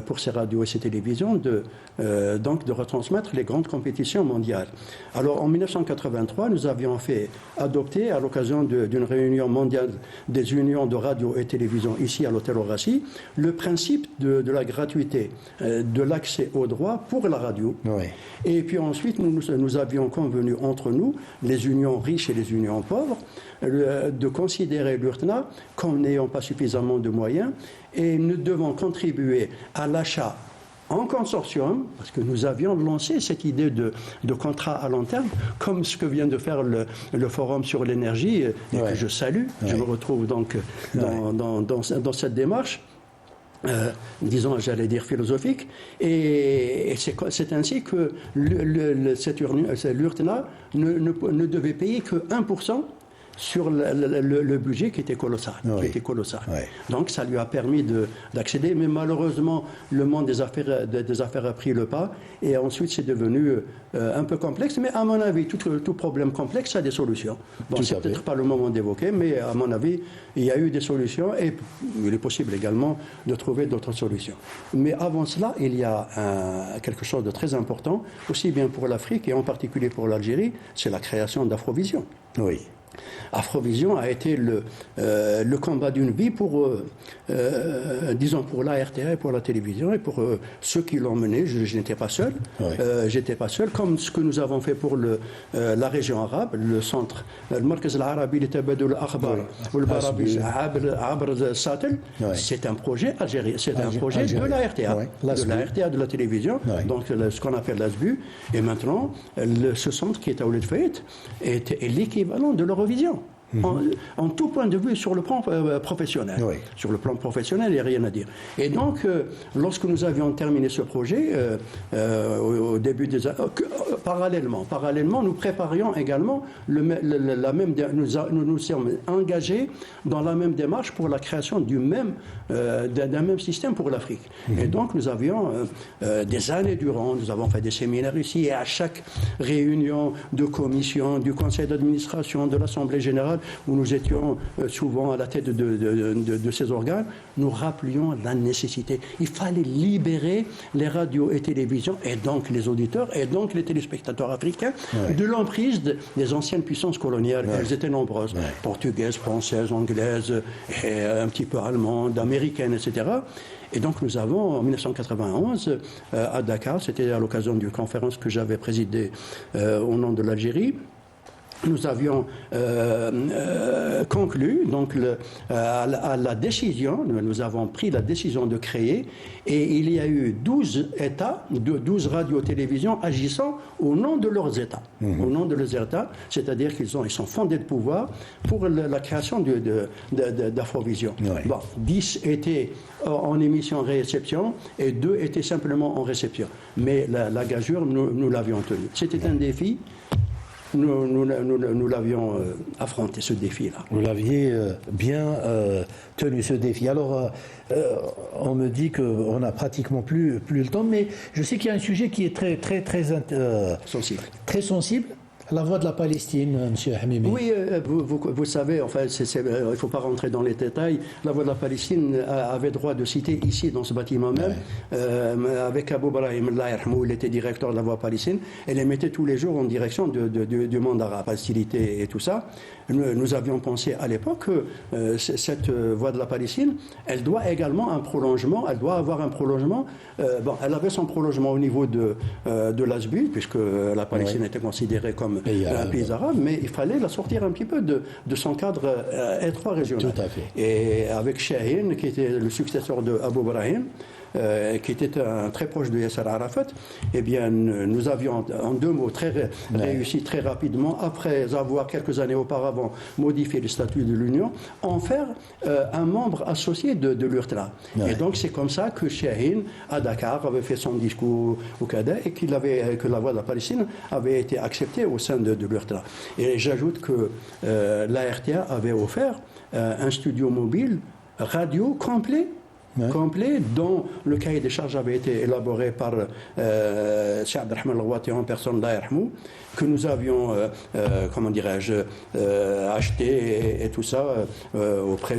pour ces radios et ces télévisions de retransmettre les grandes compétitions mondiales. Alors en 1983, nous avions fait adopter, à l'occasion d'une réunion mondiale des unions de radio et télévision ici à l'hôtel Horaci, le principe de la gratuité, de l'accès aux droits pour la radio. Oui. Et puis ensuite, nous avions convenu entre nous, les unions riches et les unions pauvres, de considérer l'URTNA comme n'ayant pas suffisamment de moyens, et nous devons contribuer à l'achat en consortium, parce que nous avions lancé cette idée de contrat à long terme, comme ce que vient de faire le Forum sur l'énergie, et que je salue. Je me retrouve donc dans cette démarche. Disons, j'allais dire philosophique, et c'est ainsi que l'URTNA ne devait payer que 1% sur le budget qui était colossal. Donc ça lui a permis d'accéder, mais malheureusement le monde des affaires a pris le pas, et ensuite c'est devenu un peu complexe, mais à mon avis tout problème complexe a des solutions. Bon, c'est peut-être pas le moment d'évoquer, mais à mon avis il y a eu des solutions, et il est possible également de trouver d'autres solutions. Mais avant cela, il y a quelque chose de très important, aussi bien pour l'Afrique et en particulier pour l'Algérie, c'est la création d'Afrovision. Oui. Afrovision a été le combat d'une vie pour, disons, pour la RTA et pour la télévision et pour ceux qui l'ont mené. Je n'étais pas seul. J'étais pas seul, comme ce que nous avons fait pour la région arabe, le centre, le Markaz al-Arabi لتبادل الأخبار والبرامج عبر الساتل. C'est un projet algérien, c'est un projet de la RTA, de la RTA, de la télévision, donc ce qu'on appelle l'ASBU. Et maintenant, ce centre qui est à Ouled Fayet est l'équivalent de l'Eurovision. En tout point de vue sur le plan professionnel. Sur le plan professionnel, il n'y a rien à dire. Et donc, lorsque nous avions terminé ce projet, au début des années, parallèlement, nous préparions également nous nous sommes engagés dans la même démarche pour la création d'un même système pour l'Afrique. Et donc, nous avions des années durant, nous avons fait des séminaires ici, et à chaque réunion de commission, du conseil d'administration, de l'Assemblée générale, où nous étions souvent à la tête de ces organes, nous rappelions la nécessité. Il fallait libérer les radios et télévisions, et donc les auditeurs, et donc les téléspectateurs africains, de l'emprise des anciennes puissances coloniales. Elles étaient nombreuses, portugaises, françaises, anglaises, et un petit peu allemandes, américaines, etc. Et donc nous avons, en 1991, à Dakar, c'était à l'occasion d'une conférence que j'avais présidée au nom de l'Algérie, nous avions conclu donc à la décision, nous avons pris la décision de créer, et il y a eu 12 États, 12 radios-télévisions agissant au nom de leurs États. Au nom de leurs États, c'est-à-dire qu'ils sont fondés de pouvoir pour la création d'Afrovision. Bon, 10 étaient en émission-réception et 2 étaient simplement en réception. Mais la gageure, nous l'avions tenue. C'était un défi. Nous l'avions affronté, ce défi-là. Vous l'aviez bien tenu, ce défi. Alors, on me dit qu'on n'a pratiquement plus le temps, mais je sais qu'il y a un sujet qui est très sensible. Très sensible. La voix de la Palestine, M. Hamimi. Oui, vous savez, enfin, il ne faut pas rentrer dans les détails. La voix de la Palestine avait droit de citer ici, dans ce bâtiment même, avec Abou Brahim, où il était directeur de la voix palestine. Elle les mettait tous les jours en direction du monde arabe, hostilité et tout ça. Nous avions pensé à l'époque que cette voix de la Palestine, elle doit également un prolongement, elle doit avoir un prolongement. Elle avait son prolongement au niveau de l'ASBU, puisque la Palestine était considérée comme un pays arabe, mais il fallait la sortir un petit peu de son cadre étroit régional. Tout à fait. Et avec Shahin, qui était le successeur de Abou Brahim, qui était très proche de Yasser Arafat, eh bien, nous avions, en 2 mots, réussi très rapidement, après avoir quelques années auparavant modifié le statut de l'Union, en faire un membre associé de l'URTLA. Et donc, c'est comme ça que Shahin, à Dakar, avait fait son discours au Cadet et que la voix de la Palestine avait été acceptée au sein de l'URTLA. Et j'ajoute que la RTA avait offert un studio mobile radio complet, dont le cahier des charges avait été élaboré par Cheikh Abdelrahman Al-Ghouati en personne d'Aïrhmou, que nous avions, acheté et tout ça auprès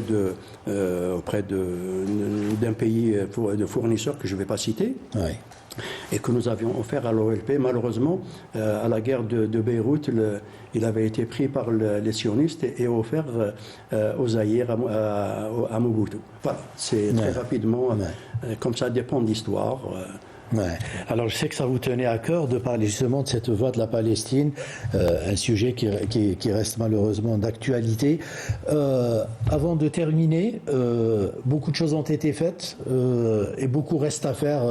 d'un pays de fournisseurs que je ne vais pas citer. Et que nous avions offert à l'OLP. Malheureusement, à la guerre de Beyrouth, il avait été pris par les sionistes et offert aux Zaïre à Mobutu. Voilà, c'est très rapidement, comme ça dépend de l'histoire. Alors je sais que ça vous tenait à cœur de parler justement de cette voix de la Palestine, un sujet qui reste malheureusement d'actualité. Avant de terminer, beaucoup de choses ont été faites et beaucoup reste à faire,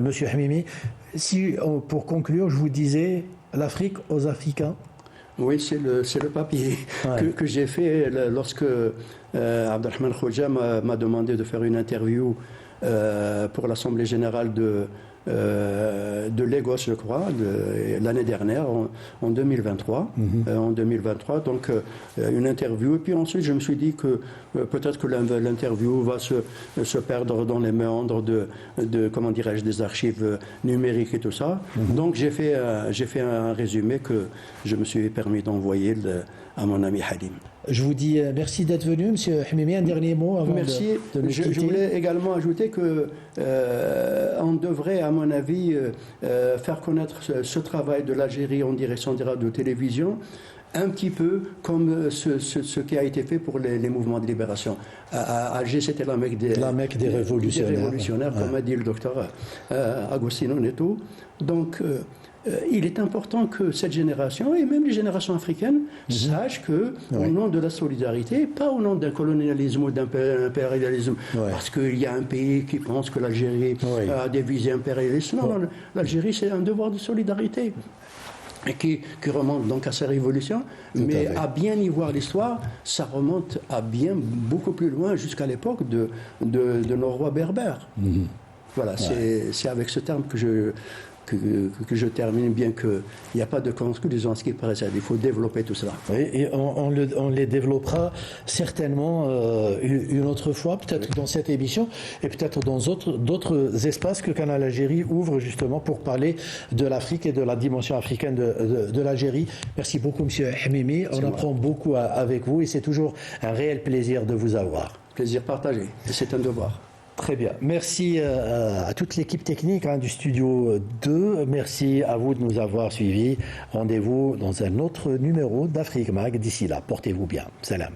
Monsieur Hamimi. Pour conclure, je vous disais, l'Afrique aux Africains. Oui, c'est le papier que j'ai fait lorsque Abdelrahman Khoja m'a demandé de faire une interview pour l'Assemblée générale de Lagos, je crois, l'année dernière, en 2023. Donc, une interview. Et puis ensuite, je me suis dit que peut-être que l'interview va se perdre dans les méandres des archives numériques et tout ça. Donc, j'ai fait un résumé que je me suis permis d'envoyer à mon ami Halim. Je vous dis merci d'être venu, M. Hamimi. Un dernier mot avant de nous quitter. Je voulais également ajouter que on devrait, à mon avis, faire connaître ce travail de l'Algérie en direction des radios-télévisions un petit peu comme ce qui a été fait pour les mouvements de libération. À Alger, c'était la Mecque des révolutionnaires, comme a dit le docteur Agostino Neto. Donc, il est important que cette génération, et même les générations africaines, sachent qu'au nom de la solidarité, pas au nom d'un colonialisme ou d'un impérialisme, parce qu'il y a un pays qui pense que l'Algérie a des visées impérialistes. Non, l'Algérie, c'est un devoir de solidarité. Et qui remonte donc à sa révolution, mais à bien y voir l'histoire, ça remonte à beaucoup plus loin, jusqu'à l'époque de nos rois berbères. Voilà, c'est avec ce terme que je termine, bien qu'il n'y a pas de conclusion à ce qui paraît. Il faut développer tout cela. Oui, et on les développera certainement une autre fois, peut-être dans cette émission, et peut-être dans d'autres espaces que Canal Algérie ouvre justement pour parler de l'Afrique et de la dimension africaine de l'Algérie. Merci beaucoup, Monsieur Hamimi. On apprend beaucoup avec vous et c'est toujours un réel plaisir de vous avoir. Plaisir partagé, c'est un devoir. Très bien. Merci à toute l'équipe technique du Studio 2. Merci à vous de nous avoir suivis. Rendez-vous dans un autre numéro d'Afrique Mag. D'ici là, portez-vous bien. Salam.